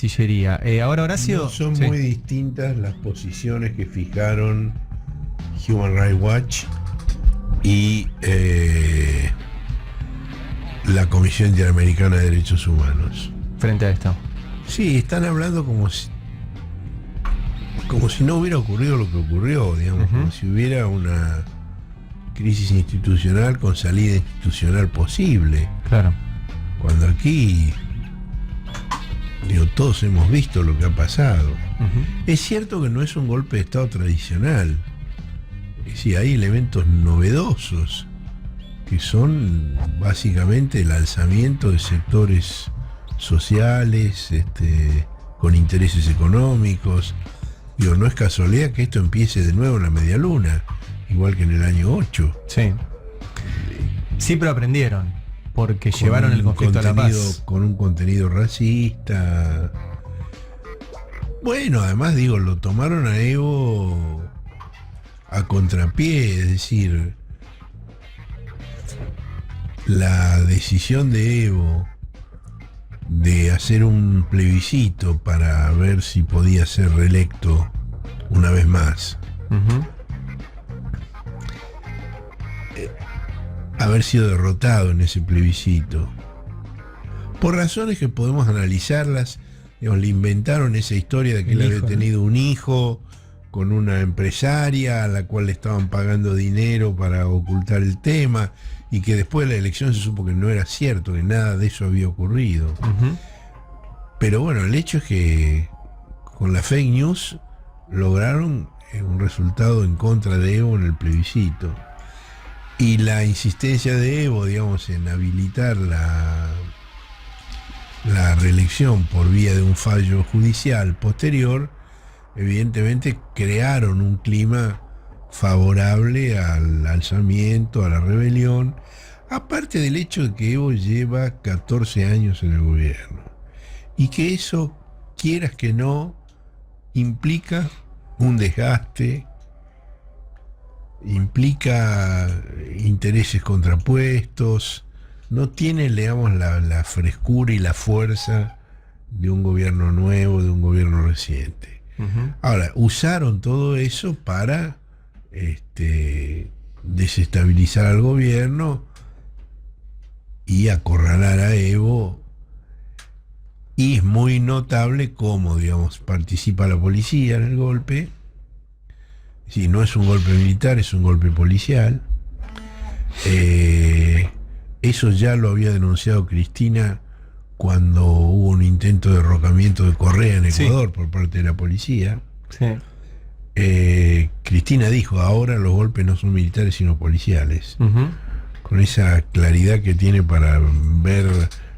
Cancillería. Ahora, Horacio... No son sí. muy distintas las posiciones que fijaron Human Rights Watch y la Comisión Interamericana de Derechos Humanos. Frente a esto. Sí, están hablando como si no hubiera ocurrido lo que ocurrió, digamos, como si hubiera una crisis institucional con salida institucional posible. Claro. Cuando aquí, todos hemos visto lo que ha pasado. Es cierto que no es un golpe de Estado tradicional. Sí, hay elementos novedosos que son básicamente el alzamiento de sectores sociales, con intereses económicos. No es casualidad que esto empiece de nuevo en la media luna, igual que en el año 8. Sí. Sí, pero aprendieron, porque llevaron el conflicto a la paz. Con un contenido racista. Bueno, además lo tomaron a Evo a contrapié, es decir, la decisión de Evo de hacer un plebiscito para ver si podía ser reelecto una vez más. Haber sido derrotado en ese plebiscito. Por razones que podemos analizarlas, le inventaron esa historia de que él había tenido un hijo con una empresaria a la cual le estaban pagando dinero para ocultar el tema, y que después de la elección se supo que no era cierto, que nada de eso había ocurrido. Pero bueno, el hecho es que con la fake news lograron un resultado en contra de Evo en el plebiscito. Y la insistencia de Evo, en habilitar la reelección por vía de un fallo judicial posterior, evidentemente crearon un clima favorable al alzamiento, a la rebelión, aparte del hecho de que Evo lleva 14 años en el gobierno y que eso, quieras que no, implica un desgaste, implica intereses contrapuestos, no tiene, la frescura y la fuerza de un gobierno nuevo, de un gobierno reciente. Ahora, usaron todo eso para desestabilizar al gobierno y acorralar a Evo, y es muy notable cómo, participa la policía en el golpe. Sí, no es un golpe militar, es un golpe policial. Eso ya lo había denunciado Cristina cuando hubo un intento de derrocamiento de Correa en Ecuador por parte de la policía. Sí. Cristina dijo, ahora los golpes no son militares sino policiales. Con esa claridad que tiene para ver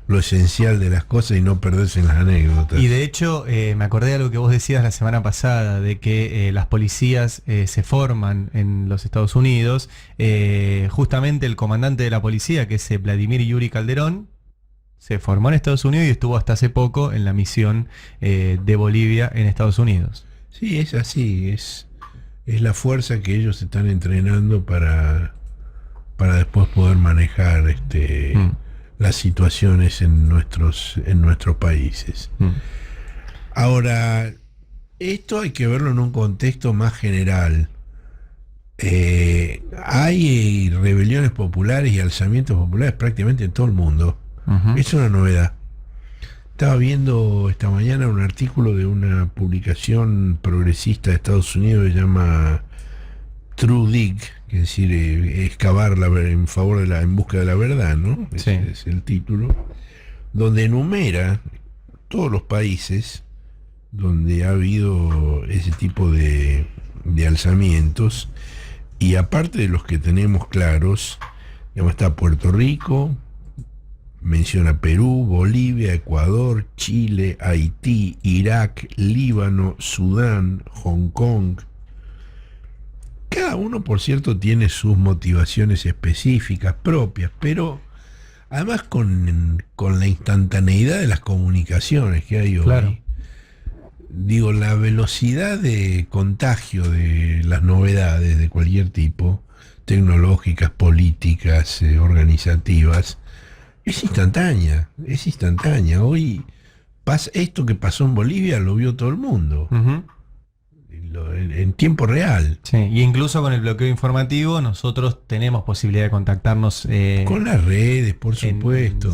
lo esencial de las cosas y no perderse en las anécdotas. Y de hecho, me acordé de algo que vos decías la semana pasada, de que las policías se forman en los Estados Unidos. Justamente el comandante de la policía, que es Vladimir Yuri Calderón, se formó en Estados Unidos y estuvo hasta hace poco en la misión de Bolivia en Estados Unidos. Sí, es así, es la fuerza que ellos están entrenando para después poder manejar las situaciones en nuestros países. Ahora, esto hay que verlo en un contexto más general. Hay rebeliones populares y alzamientos populares prácticamente en todo el mundo. Es una novedad. Estaba viendo esta mañana un artículo de una publicación progresista de Estados Unidos que se llama True Dig, que es decir, excavar en favor de en busca de la verdad, ¿no? Sí. Ese es el título, donde enumera todos los países donde ha habido ese tipo de alzamientos, y aparte de los que tenemos claros, está Puerto Rico, menciona Perú, Bolivia, Ecuador, Chile, Haití, Irak, Líbano, Sudán, Hong Kong. Cada uno, por cierto, tiene sus motivaciones específicas propias, pero además con la instantaneidad de las comunicaciones que hay hoy. Claro. La velocidad de contagio de las novedades de cualquier tipo, tecnológicas, políticas, organizativas, es instantánea. Hoy esto que pasó en Bolivia lo vio todo el mundo, Ujú. en tiempo real. Sí, y incluso con el bloqueo informativo nosotros tenemos posibilidad de contactarnos Con las redes, por supuesto.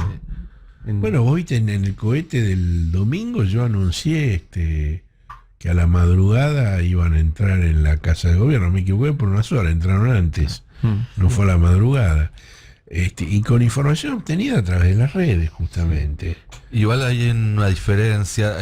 en- Bueno, vos viste en el cohete del domingo yo anuncié que a la madrugada iban a entrar en la casa de gobierno. Me equivoqué por una sola, entraron antes, no fue a la madrugada. Y con información obtenida a través de las redes, justamente. Igual hay una diferencia.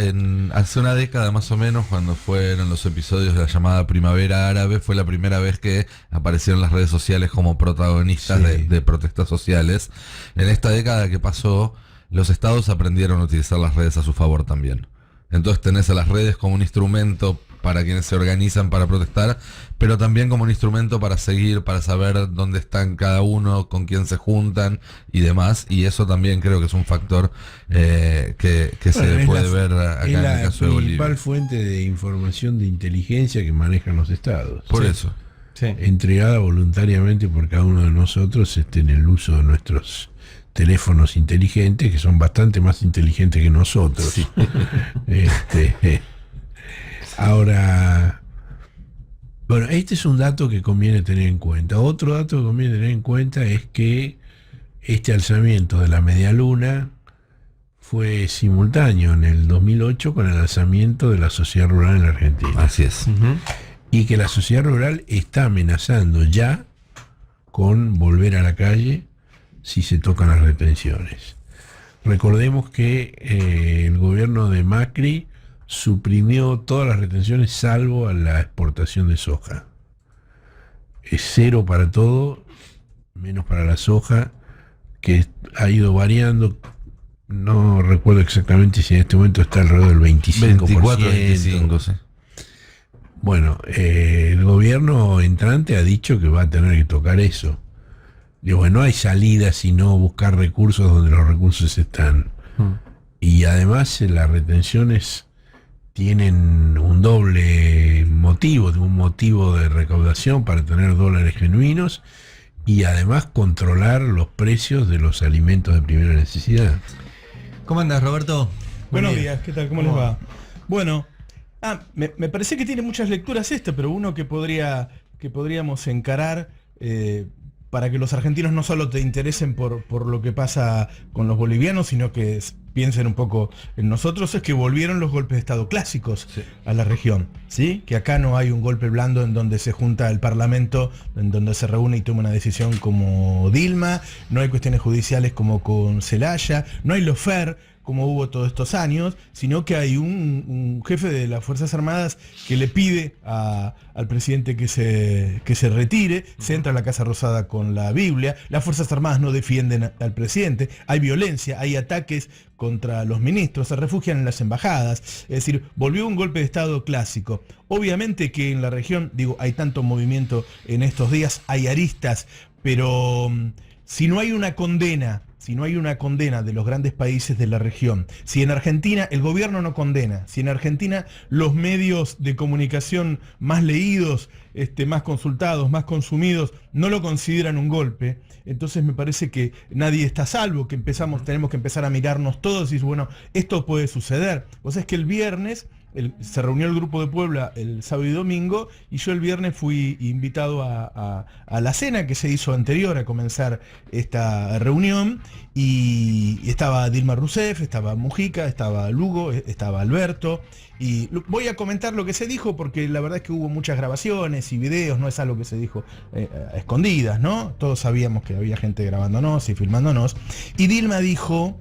Hace una década más o menos, cuando fueron los episodios de la llamada Primavera Árabe, fue la primera vez que aparecieron las redes sociales como protagonistas Sí. de protestas sociales. En esta década que pasó, los estados aprendieron a utilizar las redes a su favor también. Entonces tenés a las redes como un instrumento para quienes se organizan para protestar, pero también como un instrumento para seguir, para saber dónde están cada uno, con quién se juntan y demás, y eso también creo que es un factor que se puede ver acá es en el la caso de Bolivia. principal fuente de información de inteligencia que manejan los estados. Por Sí. eso. sí. Entregada voluntariamente por cada uno de nosotros en el uso de nuestros teléfonos inteligentes, que son bastante más inteligentes que nosotros. Ahora, bueno, este es un dato que conviene tener en cuenta. Otro dato que conviene tener en cuenta es que este alzamiento de la media luna fue simultáneo en el 2008 con el alzamiento de la sociedad rural en la Argentina. Así es. Ujú. Y que la sociedad rural está amenazando ya con volver a la calle si se tocan las retenciones. Recordemos que el gobierno de Macri suprimió todas las retenciones salvo a la exportación de soja. Es cero para todo, menos para la soja, que ha ido variando. No recuerdo exactamente si en este momento está alrededor del 25%. 24, 25, sí. Bueno, el gobierno entrante ha dicho que va a tener que tocar eso. Digo, no hay salida sino buscar recursos donde los recursos están. Y además las retenciones tienen un doble motivo, un motivo de recaudación para tener dólares genuinos y además controlar los precios de los alimentos de primera necesidad. ¿Cómo andas, Roberto? Buenos Buen día. días, ¿qué tal? ¿Cómo les va? Bueno, me parece que tiene muchas lecturas pero uno que podríamos encarar para que los argentinos no solo te interesen por lo que pasa con los bolivianos, sino que piensen un poco en nosotros, es que volvieron los golpes de Estado clásicos a la región, ¿sí? Que acá no hay un golpe blando en donde se junta el Parlamento, en donde se reúne y toma una decisión como Dilma, no hay cuestiones judiciales como con Zelaya, no hay lawfare como hubo todos estos años, sino que hay un jefe de las Fuerzas Armadas que le pide al presidente que se retire, se entra a la Casa Rosada con la Biblia, las Fuerzas Armadas no defienden al presidente, hay violencia, hay ataques contra los ministros, se refugian en las embajadas, es decir, volvió un golpe de Estado clásico. Obviamente que en la región, hay tanto movimiento en estos días, hay aristas, pero si no hay una condena de los grandes países de la región, si en Argentina el gobierno no condena, si en Argentina los medios de comunicación más leídos, más consultados, más consumidos, no lo consideran un golpe, entonces me parece que nadie está a salvo, que tenemos que empezar a mirarnos todos y decir, bueno, esto puede suceder. Vos sabés que el viernes se reunió el grupo de Puebla el sábado y domingo y yo el viernes fui invitado a la cena que se hizo anterior a comenzar esta reunión y estaba Dilma Rousseff, estaba Mujica, estaba Lugo, estaba Alberto y voy a comentar lo que se dijo porque la verdad es que hubo muchas grabaciones y videos, no es algo que se dijo a escondidas, ¿no? Todos sabíamos que había gente grabándonos y filmándonos y Dilma dijo...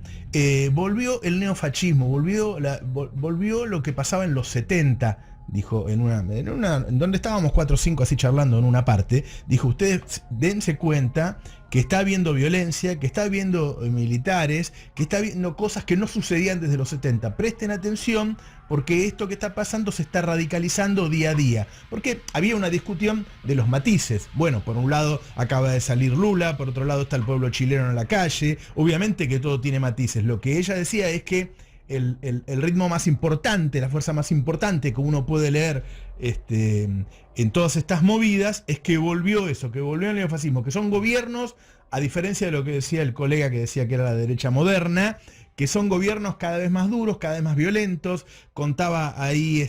volvió el neofascismo, volvió lo que pasaba en los 70, dijo en donde estábamos 4 o 5 así charlando en una parte, dijo, ustedes dense cuenta que está habiendo violencia, que está habiendo militares, que está habiendo cosas que no sucedían desde los 70. Presten atención porque esto que está pasando se está radicalizando día a día. Porque había una discusión de los matices. Bueno, por un lado acaba de salir Lula, por otro lado está el pueblo chileno en la calle. Obviamente que todo tiene matices. Lo que ella decía es que el ritmo más importante, la fuerza más importante que uno puede leer en todas estas movidas es que volvió el neofascismo, que son gobiernos, a diferencia de lo que decía el colega que decía que era la derecha moderna, que son gobiernos cada vez más duros, cada vez más violentos. Contaba ahí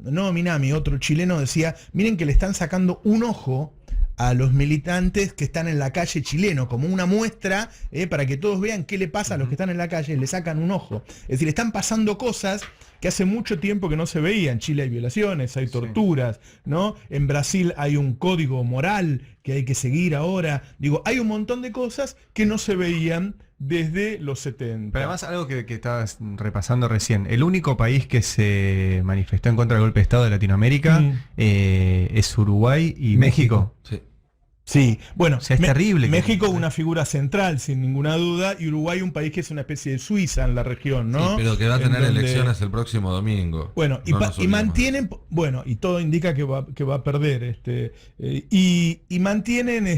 no Minami, otro chileno, decía, miren que le están sacando un ojo a los militantes que están en la calle chileno, como una muestra, para que todos vean qué le pasa a los que están en la calle, le sacan un ojo. Es decir, están pasando cosas que hace mucho tiempo que no se veían. En Chile hay violaciones, hay torturas, ¿no? En Brasil hay un código moral que hay que seguir ahora. Digo, hay un montón de cosas que no se veían desde los 70. Pero además algo que estabas repasando recién, el único país que se manifestó en contra del golpe de Estado de Latinoamérica es Uruguay y México. Sí. Sí, bueno, O sea, es terrible. México una figura central, sin ninguna duda, y Uruguay un país que es una especie de Suiza en la región, ¿no? Sí, pero que va a En tener donde- elecciones el próximo domingo. Bueno, No nos y olvidemos. mantienen, bueno, y todo indica que va a perder, y mantienen,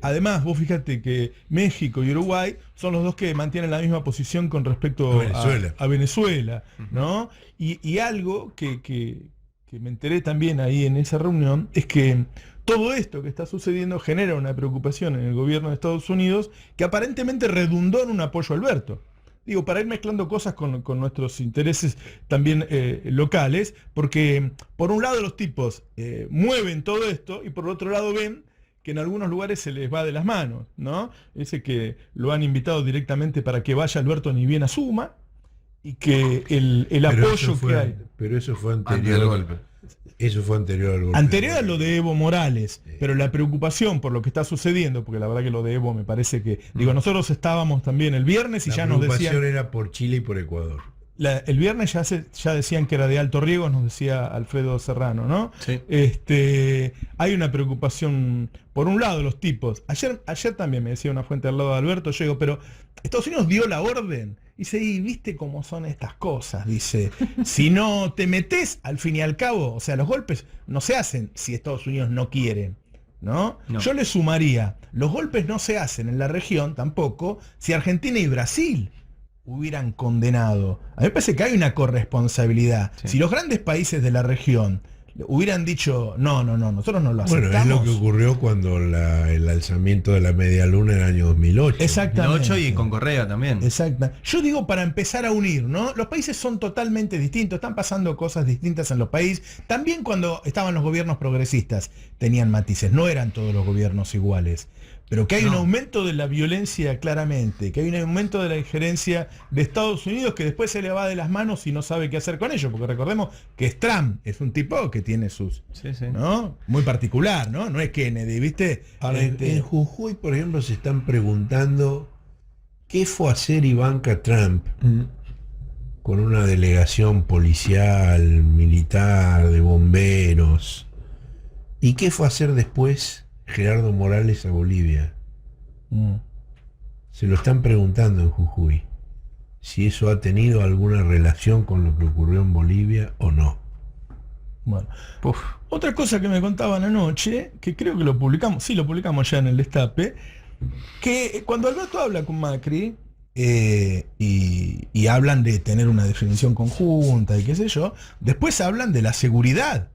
además, vos fíjate que México y Uruguay son los dos que mantienen la misma posición con respecto A Venezuela. a Venezuela, ¿no? Y algo que me enteré también ahí en esa reunión es que todo esto que está sucediendo genera una preocupación en el gobierno de Estados Unidos que aparentemente redundó en un apoyo a Alberto. Digo, para ir mezclando cosas con nuestros intereses también locales, porque por un lado los tipos mueven todo esto y por el otro lado ven que en algunos lugares se les va de las manos, ¿no? Ese que lo han invitado directamente para que vaya Alberto ni bien asuma y que el Pero apoyo eso que fue- hay. Pero eso fue Antes anterior. del golpe. Eso fue anterior al golpe. Anterior a lo de Evo Morales, pero la preocupación por lo que está sucediendo, porque la verdad que lo de Evo me parece que, digo, nosotros estábamos también el viernes y La ya nos preocupación decían, era por Chile y por Ecuador. el viernes ya decían que era de alto riesgo, nos decía Alfredo Serrano, ¿no? Sí. Hay una preocupación, por un lado, los tipos. Ayer también me decía una fuente al lado de Alberto, yo digo, pero Estados Unidos dio la orden. Dice, y viste cómo son estas cosas, dice, si no te metes, al fin y al cabo, o sea, los golpes no se hacen si Estados Unidos no quiere, ¿no? No. Yo le sumaría, los golpes no se hacen en la región tampoco si Argentina y Brasil hubieran condenado. A mí me parece que hay una corresponsabilidad. Sí. Si los grandes países de la región hubieran dicho, no, nosotros no lo Bueno, aceptamos. es lo que ocurrió cuando el alzamiento de la media luna en el año 2008. Exactamente. 2008 y con Correa también. Exacto. Yo digo para empezar a unir, ¿no? Los países son totalmente distintos, están pasando cosas distintas en los países. También cuando estaban los gobiernos progresistas tenían matices, no eran todos los gobiernos iguales. Pero que hay un aumento de la violencia claramente, que hay un aumento de la injerencia de Estados Unidos que después se le va de las manos y no sabe qué hacer con ello, porque recordemos que es Trump, es un tipo que tiene sus, Sí, sí. ¿no? Muy particular, ¿no? No es Kennedy, ¿viste? Ahora, en Jujuy, por ejemplo, se están preguntando qué fue a hacer Ivanka Trump con una delegación policial, militar, de bomberos. ¿Y qué fue a hacer después Gerardo Morales a Bolivia? Se lo están preguntando en Jujuy, si eso ha tenido alguna relación con lo que ocurrió en Bolivia o no. Bueno. Puf. Otra cosa que me contaban anoche, que creo que lo publicamos ya en el Destape, que cuando Alberto habla con Macri y hablan de tener una definición conjunta y qué sé yo, después hablan de la seguridad,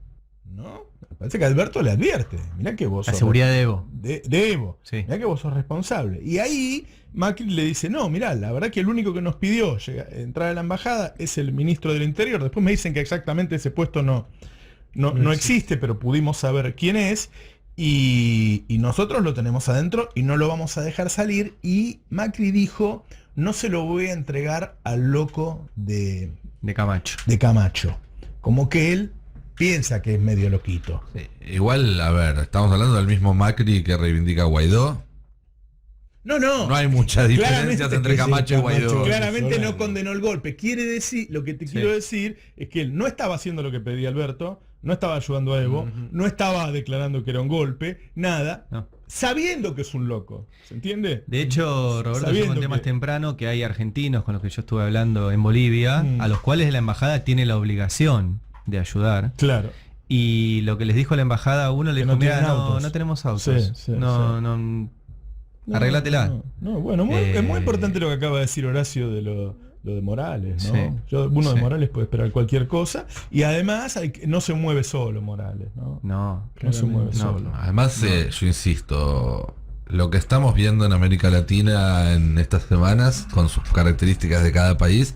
¿no? Me parece que Alberto le advierte, mirá que vos La sos seguridad de Evo. de Evo, Sí. mirá que vos sos responsable. Y ahí Macri le dice, no, mirá, la verdad que el único que nos pidió entrar a la embajada es el ministro del Interior. Después me dicen que exactamente ese puesto no existe, pero pudimos saber quién es. Y nosotros lo tenemos adentro y no lo vamos a dejar salir. Y Macri dijo, no se lo voy a entregar al loco De Camacho. de Camacho. Como que él piensa que es medio loquito. Sí, igual, a ver, estamos hablando del mismo Macri que reivindica a Guaidó. No. No hay muchas diferencias Claramente entre que sí, Camacho y Guaidó. Camacho. Claramente no Venezolano. condenó el golpe. Quiere decir, lo que te quiero decir es que él no estaba haciendo lo que pedía Alberto, no estaba ayudando a Evo, no estaba declarando que era un golpe, nada, No. sabiendo que es un loco. ¿Se entiende? De hecho, Roberto, yo Sabiendo conté más que- temprano que hay argentinos con los que yo estuve hablando en Bolivia, a los cuales la embajada tiene la obligación de ayudar. Claro. Y lo que les dijo la embajada a uno, le Que dijo, no mira, tienen no, autos". no tenemos autos. Sí, sí, no, sí. no, arreglátela. No, bueno, es muy importante lo que acaba de decir Horacio de lo de Morales, ¿no? Sí, Uno de sí. Morales puede esperar cualquier cosa y además no se mueve solo Morales, ¿no? No, No se mueve no. solo. Además, yo insisto, lo que estamos viendo en América Latina en estas semanas, con sus características de cada país,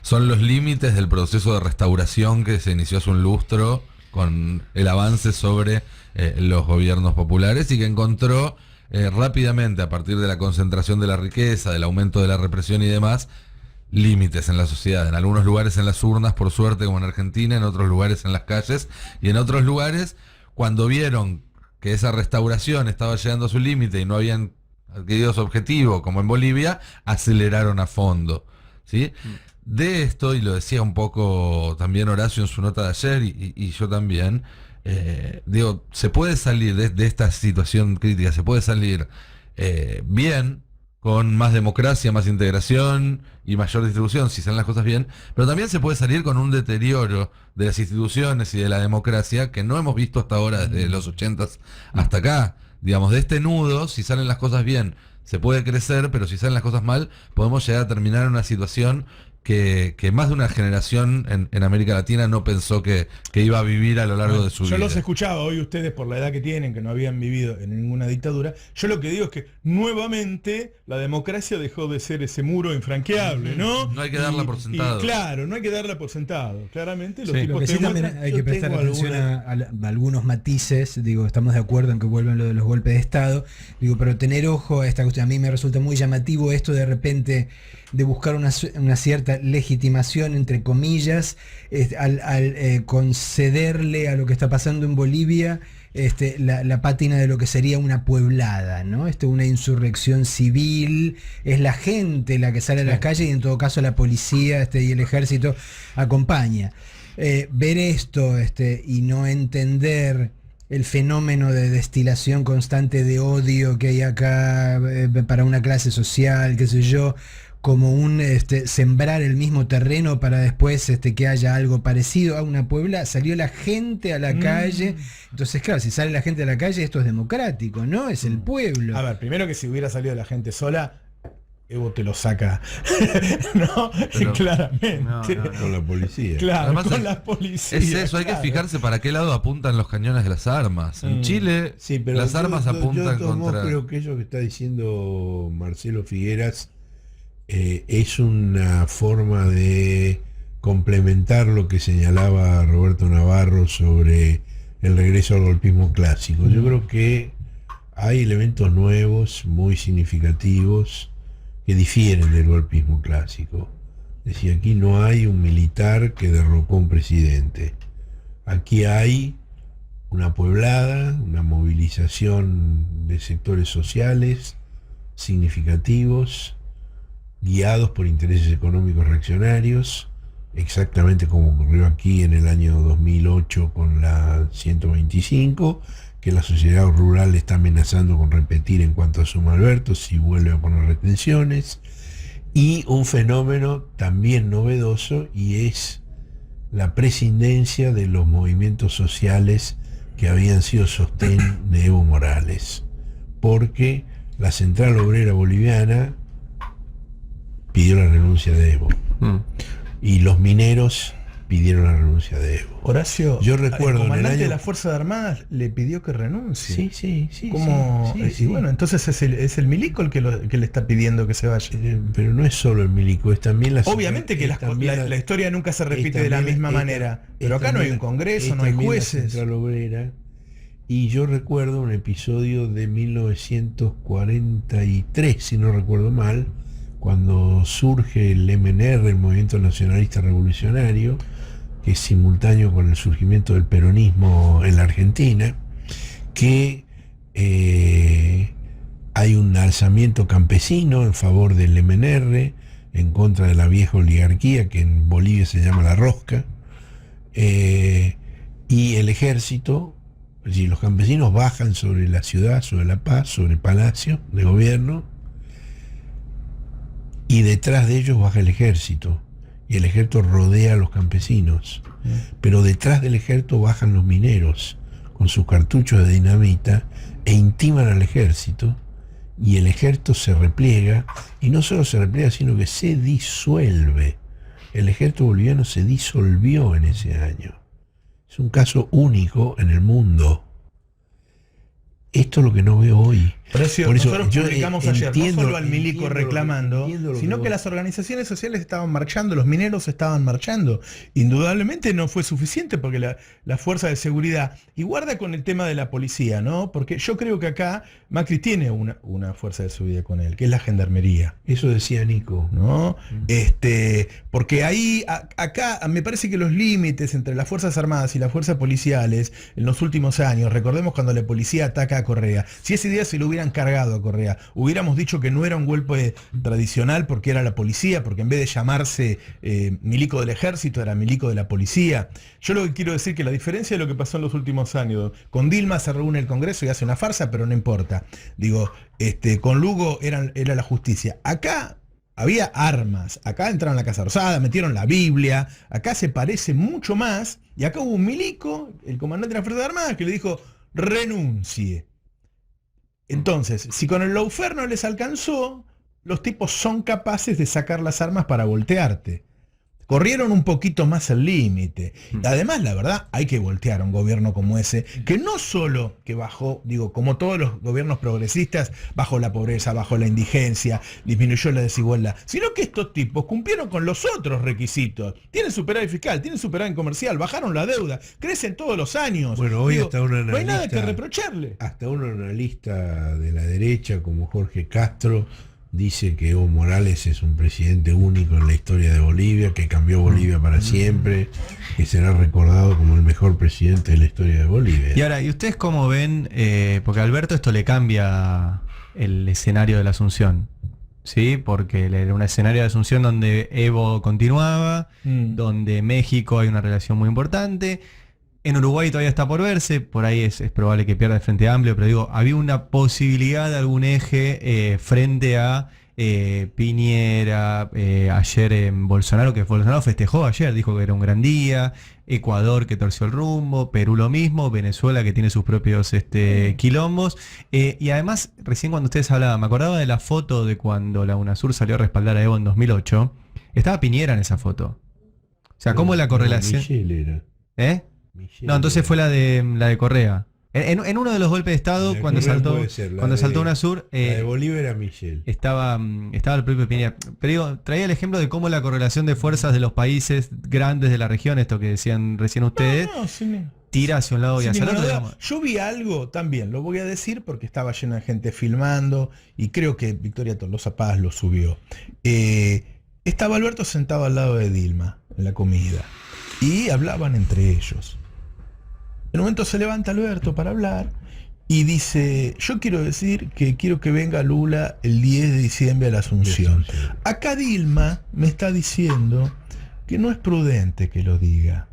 son los límites del proceso de restauración que se inició hace un lustro con el avance sobre los gobiernos populares y que encontró rápidamente, a partir de la concentración de la riqueza, del aumento de la represión y demás, límites en la sociedad. En algunos lugares en las urnas, por suerte, como en Argentina, en otros lugares en las calles, y en otros lugares, cuando vieron que esa restauración estaba llegando a su límite y no habían adquirido su objetivo, como en Bolivia, aceleraron a fondo, ¿sí? De esto, y lo decía un poco también Horacio en su nota de ayer, y yo también, digo, se puede salir de esta situación crítica, se puede salir bien, con más democracia, más integración y mayor distribución, si salen las cosas bien, pero también se puede salir con un deterioro de las instituciones y de la democracia que no hemos visto hasta ahora, desde los 80s hasta acá. Digamos, de este nudo, si salen las cosas bien, se puede crecer, pero si salen las cosas mal, podemos llegar a terminar en una situación que más de una generación en América Latina no pensó que iba a vivir a lo largo de su vida. Yo los escuchaba hoy ustedes por la edad que tienen, que no habían vivido en ninguna dictadura. Yo lo que digo es que nuevamente la democracia dejó de ser ese muro infranqueable, ¿no? No hay que darla por sentado. Claro, no hay que darla por sentado. Claramente los Sí. tipos Lo que sí también hay que prestar atención a algunos matices. Digo, estamos de acuerdo en que vuelven lo de los golpes de Estado. Digo, pero tener ojo a esta cuestión. A mí me resulta muy llamativo esto de repente de buscar una cierta legitimación, entre comillas, al concederle a lo que está pasando en Bolivia la pátina de lo que sería una pueblada, ¿no? Una insurrección civil, es la gente la que sale a las calles y en todo caso la policía y el ejército acompaña. Ver esto y no entender el fenómeno de destilación constante de odio que hay acá para una clase social, qué sé yo, como un sembrar el mismo terreno para después que haya algo parecido a una Puebla. Salió la gente a la calle, entonces claro, si sale la gente a la calle esto es democrático, ¿no? Es el pueblo. A ver, primero que si hubiera salido la gente sola, Evo te lo saca, ¿no? Pero, claramente. no. Con la policía. Claro, Además, con la policía. Es eso, hay claro. que fijarse para qué lado apuntan los cañones de las armas. En Chile, Sí, pero las armas apuntan yo de todos modos contra... creo que eso que está diciendo Marcelo Figueras es una forma de complementar lo que señalaba Roberto Navarro sobre el regreso al golpismo clásico. Yo creo que hay elementos nuevos, muy significativos, que difieren del golpismo clásico. Es decir, aquí no hay un militar que derrocó a un presidente. Aquí hay una pueblada, una movilización de sectores sociales significativos, guiados por intereses económicos reaccionarios, exactamente como ocurrió aquí en el año 2008 con la 125, que la sociedad rural está amenazando con repetir en cuanto asuma Alberto si vuelve a poner retenciones, y un fenómeno también novedoso, y es la prescindencia de los movimientos sociales que habían sido sostén de Evo Morales, porque la Central Obrera Boliviana pidió la renuncia de Evo y los mineros pidieron la renuncia de Evo. Horacio, Yo recuerdo el en el comandante año... de las Fuerzas Armadas le pidió que renuncie. Sí. ¿Cómo? Sí. Y bueno, entonces es el milico el que le está pidiendo que se vaya. Pero no es solo el milico, es también la... Obviamente que la historia nunca se repite de la misma manera, pero acá no hay un congreso, no hay jueces. Central Obrera, y yo recuerdo un episodio de 1943, si no recuerdo mal, cuando surge el MNR, el Movimiento Nacionalista Revolucionario, que es simultáneo con el surgimiento del peronismo en la Argentina, que hay un alzamiento campesino en favor del MNR, en contra de la vieja oligarquía, que en Bolivia se llama la rosca, y el ejército, es decir, los campesinos bajan sobre la ciudad, sobre La Paz, sobre el palacio de gobierno, y detrás de ellos baja el ejército, y el ejército rodea a los campesinos, pero detrás del ejército bajan los mineros con sus cartuchos de dinamita e intiman al ejército, y el ejército se repliega, y no solo se repliega, sino que se disuelve. El ejército boliviano se disolvió en ese año. Es un caso único en el mundo. Esto es lo que no veo hoy. Por eso nosotros publicamos ayer, no solo al milico reclamando, sino que las organizaciones sociales estaban marchando, los mineros estaban marchando. Indudablemente no fue suficiente porque la fuerza de seguridad, y guarda con el tema de la policía, ¿no? Porque yo creo que acá Macri tiene una fuerza de seguridad con él, que es la gendarmería. Eso decía Nico. ¿No? Porque ahí, acá, me parece que los límites entre las Fuerzas Armadas y las fuerzas policiales en los últimos años, recordemos cuando la policía ataca a Correa, si ese día se lo hubieran cargado a Correa, hubiéramos dicho que no era un golpe tradicional porque era la policía, porque en vez de llamarse milico del ejército, era milico de la policía. Yo lo que quiero decir que la diferencia de lo que pasó en los últimos años, con Dilma se reúne el Congreso y hace una farsa, pero no importa. Digo, con Lugo era la justicia. Acá había armas, acá entraron a la Casa Rosada, metieron la Biblia, acá se parece mucho más, y acá hubo un milico, el comandante de las Fuerzas Armadas, que le dijo, renuncie. Entonces, si con el lawfare no les alcanzó, los tipos son capaces de sacar las armas para voltearte. Corrieron un poquito más el límite. Además, la verdad, hay que voltear a un gobierno como ese, que no solo que bajó, digo, como todos los gobiernos progresistas, bajó la pobreza, bajó la indigencia, disminuyó la desigualdad, sino que estos tipos cumplieron con los otros requisitos. Tienen superávit fiscal, tienen superávit comercial, bajaron la deuda, crecen todos los años. Bueno, hoy hasta un analista, no hay nada que reprocharle. Hasta un analista de la derecha como Jorge Castro dice que Evo Morales es un presidente único en la historia de Bolivia, que cambió Bolivia para siempre, que será recordado como el mejor presidente de la historia de Bolivia. Y ahora, ¿y ustedes cómo ven? Porque a Alberto esto le cambia el escenario de la Asunción, ¿sí? Porque era un escenario de Asunción donde Evo continuaba, donde México hay una relación muy importante. En Uruguay todavía está por verse, por ahí es probable que pierda el Frente Amplio, pero digo, había una posibilidad de algún eje frente a Piñera, ayer en Bolsonaro, que Bolsonaro festejó ayer, dijo que era un gran día, Ecuador que torció el rumbo, Perú lo mismo, Venezuela que tiene sus propios quilombos, y además, recién cuando ustedes hablaban, me acordaba de la foto de cuando la UNASUR salió a respaldar a Evo en 2008, estaba Piñera en esa foto. O sea, ¿cómo la correlación? Michelle era. Michelle. No, entonces fue la de Correa. En uno de los golpes de Estado, cuando saltó UNASUR, la de Bolívar era Michelle. Estaba el propio Piñera. Pero digo, traía el ejemplo de cómo la correlación de fuerzas de los países grandes de la región, esto que decían recién ustedes, tira hacia un lado y hacia el otro. Yo vi algo también, lo voy a decir porque estaba lleno de gente filmando y creo que Victoria Tolosa Paz lo subió. Estaba Alberto sentado al lado de Dilma en la comida y hablaban entre ellos. En un momento se levanta Alberto para hablar y dice, yo quiero decir que quiero que venga Lula el 10 de diciembre a la Asunción. Acá Dilma me está diciendo que no es prudente que lo diga,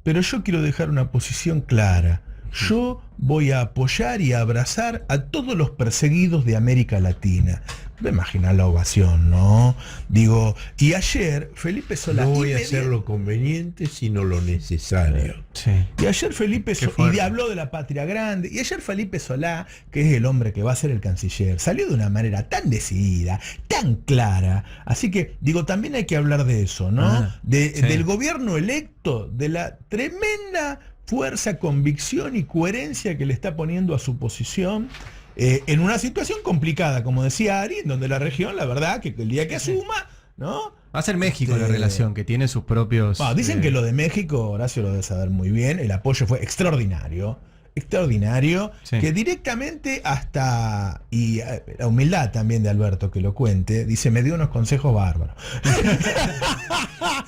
pero yo quiero dejar una posición clara. Yo voy a apoyar y a abrazar a todos los perseguidos de América Latina. Me imagino la ovación, ¿no? Digo, y ayer Felipe Solá... No voy a hacer lo conveniente, sino lo necesario. Sí. Y ayer Felipe Solá, y habló de la patria grande, y ayer Felipe Solá, que es el hombre que va a ser el canciller, salió de una manera tan decidida, tan clara. Así que, digo, también hay que hablar de eso, ¿no? Del gobierno electo, de la tremenda fuerza, convicción y coherencia que le está poniendo a su posición en una situación complicada, como decía Ari, en donde la región, la verdad, que el día que asuma, ¿no? Va a ser México la relación, que tiene sus propios... Dicen que lo de México, Horacio lo debe saber muy bien, el apoyo fue extraordinario, que directamente hasta, y la humildad también de Alberto que lo cuente, dice, me dio unos consejos bárbaros.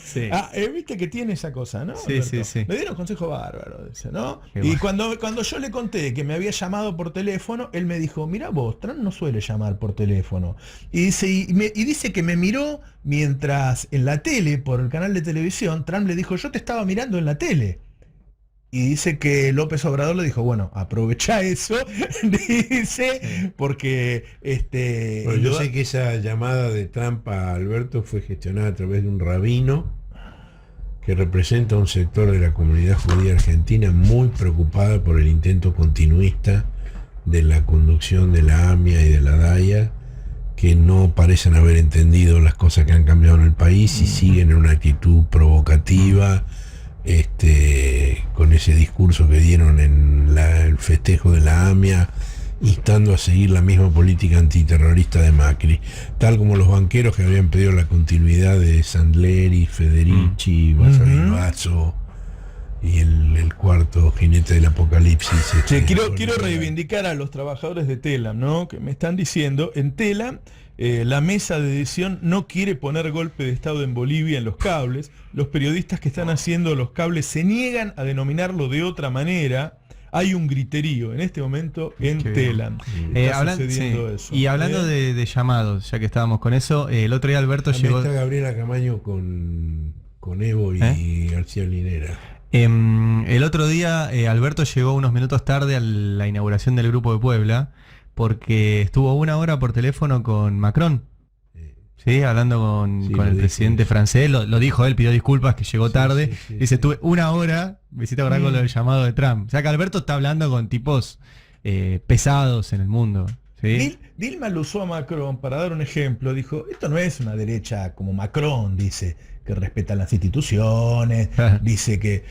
Sí. Viste que tiene esa cosa, ¿no? Sí, sí, sí. Me dio unos consejos bárbaros, dice, ¿no? Qué Y bueno. cuando yo le conté que me había llamado por teléfono, él me dijo, mira vos, Trump no suele llamar por teléfono. Y dice que me miró mientras en la tele, por el canal de televisión, Trump le dijo, yo te estaba mirando en la tele. Y dice que López Obrador le dijo, bueno, aprovecha eso, dice, porque... Bueno, yo sé que esa llamada de Trump a Alberto fue gestionada a través de un rabino que representa un sector de la comunidad judía argentina muy preocupada por el intento continuista de la conducción de la AMIA y de la DAIA, que no parecen haber entendido las cosas que han cambiado en el país y siguen en una actitud provocativa, con ese discurso que dieron en el festejo de la AMIA, instando a seguir la misma política antiterrorista de Macri, tal como los banqueros que habían pedido la continuidad de Sandleri, Federici, Basso y el cuarto jinete del apocalipsis. Quiero reivindicar a los trabajadores de Telam, ¿no? Que me están diciendo, en Telam la mesa de decisión no quiere poner golpe de Estado en Bolivia en los cables. Los periodistas que están haciendo los cables se niegan a denominarlo de otra manera. Hay un griterío en este momento en Telam. Y hablando de llamados, ya que estábamos con eso, el otro día Alberto llegó... Está Gabriela Camaño con Evo y García Linera. El otro día Alberto llegó unos minutos tarde a la inauguración del Grupo de Puebla porque estuvo 1 hora por teléfono con Macron. Sí, hablando con el presidente francés, lo dijo él, pidió disculpas que llegó tarde. Dice, estuve 1 hora, me hiciste acordar con lo del llamado de Trump. O sea que Alberto está hablando con tipos pesados en el mundo. ¿Sí? Dilma lo usó a Macron para dar un ejemplo. Dijo, esto no es una derecha como Macron, dice, que respeta las instituciones, dice,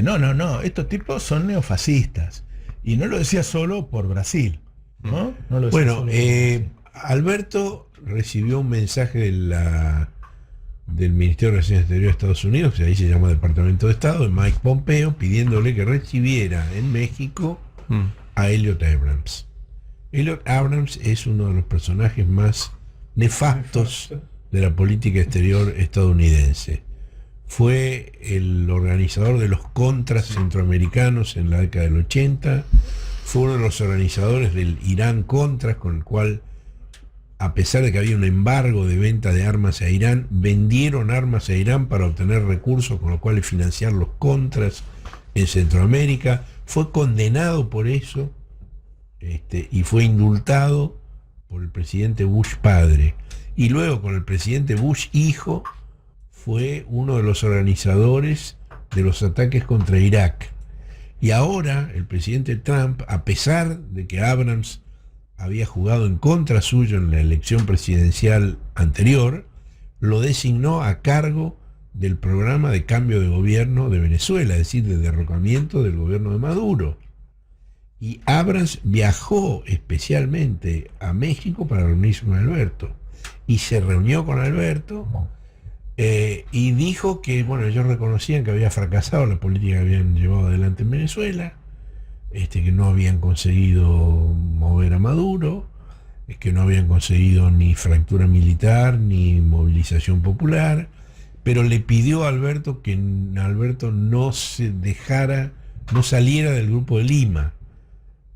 no, estos tipos son neofascistas. Y no lo decía solo por Brasil, ¿no? No lo decía bueno, solo por Brasil. Alberto recibió un mensaje del Ministerio de Relaciones Exteriores de Estados Unidos, que ahí se llama Departamento de Estado, de Mike Pompeo, pidiéndole que recibiera en México a Elliot Abrams. Elliot Abrams es uno de los personajes más nefastos de la política exterior estadounidense. Fue el organizador de los contras centroamericanos en la década del 80, fue uno de los organizadores del Irán Contras, con el cual, a pesar de que había un embargo de venta de armas a Irán, vendieron armas a Irán para obtener recursos con los cuales financiar los contras en Centroamérica. Fue condenado por eso y fue indultado por el presidente Bush padre. Y luego con el presidente Bush hijo fue uno de los organizadores de los ataques contra Irak. Y ahora el presidente Trump, a pesar de que Abrams había jugado en contra suyo en la elección presidencial anterior, lo designó a cargo del programa de cambio de gobierno de Venezuela, es decir, de derrocamiento del gobierno de Maduro. Y Abrams viajó especialmente a México para reunirse con Alberto. Y se reunió con Alberto y dijo que, bueno, ellos reconocían que había fracasado la política que habían llevado adelante en Venezuela, que no habían conseguido mover a Maduro, que no habían conseguido ni fractura militar ni movilización popular, pero le pidió a Alberto que Alberto no saliera del Grupo de Lima.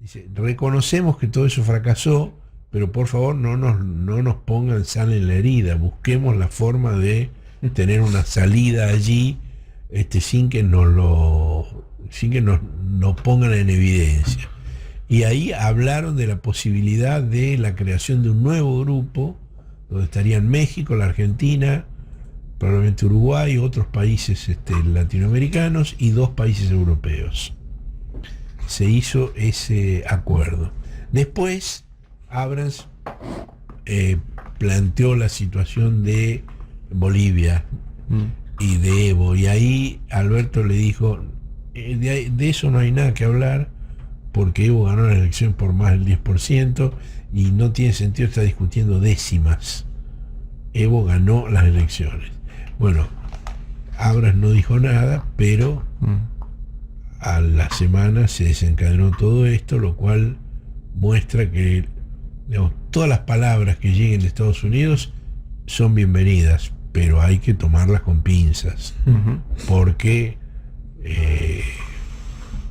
Dice, reconocemos que todo eso fracasó, pero por favor no nos pongan sal en la herida, busquemos la forma de tener una salida allí sin que nos pongan en evidencia. Y ahí hablaron de la posibilidad de la creación de un nuevo grupo, donde estarían México, la Argentina, probablemente Uruguay, otros países latinoamericanos y 2 países europeos. Se hizo ese acuerdo. Después, Abrams planteó la situación de Bolivia y de Evo, y ahí Alberto le dijo, de eso no hay nada que hablar, porque Evo ganó la elección por más del 10% y no tiene sentido estar discutiendo décimas. Evo ganó las elecciones. Bueno, Abrams no dijo nada, pero a la semana se desencadenó todo esto, lo cual muestra que, digamos, todas las palabras que lleguen de Estados Unidos son bienvenidas, pero hay que tomarlas con pinzas, porque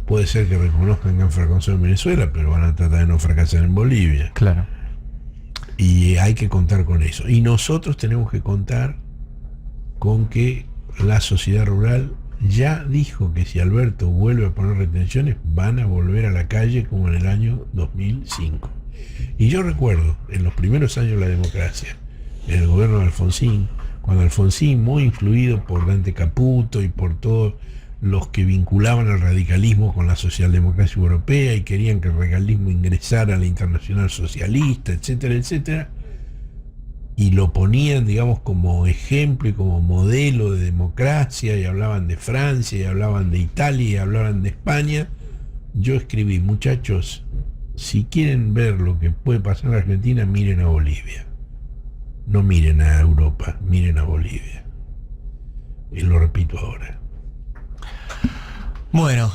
puede ser que reconozcan que han fracasado en Venezuela, pero van a tratar de no fracasar en Bolivia. Claro. Y hay que contar con eso. Y nosotros tenemos que contar con que la sociedad rural ya dijo que si Alberto vuelve a poner retenciones, van a volver a la calle como en el año 2005. Y yo recuerdo, en los primeros años de la democracia, en el gobierno de Alfonsín, cuando Alfonsín, muy influido por Dante Caputo y por todos los que vinculaban al radicalismo con la socialdemocracia europea y querían que el radicalismo ingresara a la Internacional Socialista, etcétera, etcétera, y lo ponían, digamos, como ejemplo y como modelo de democracia, y hablaban de Francia, y hablaban de Italia, y hablaban de España, yo escribí, muchachos, si quieren ver lo que puede pasar en Argentina, miren a Bolivia. No miren a Europa, miren a Bolivia. Y lo repito ahora. Bueno.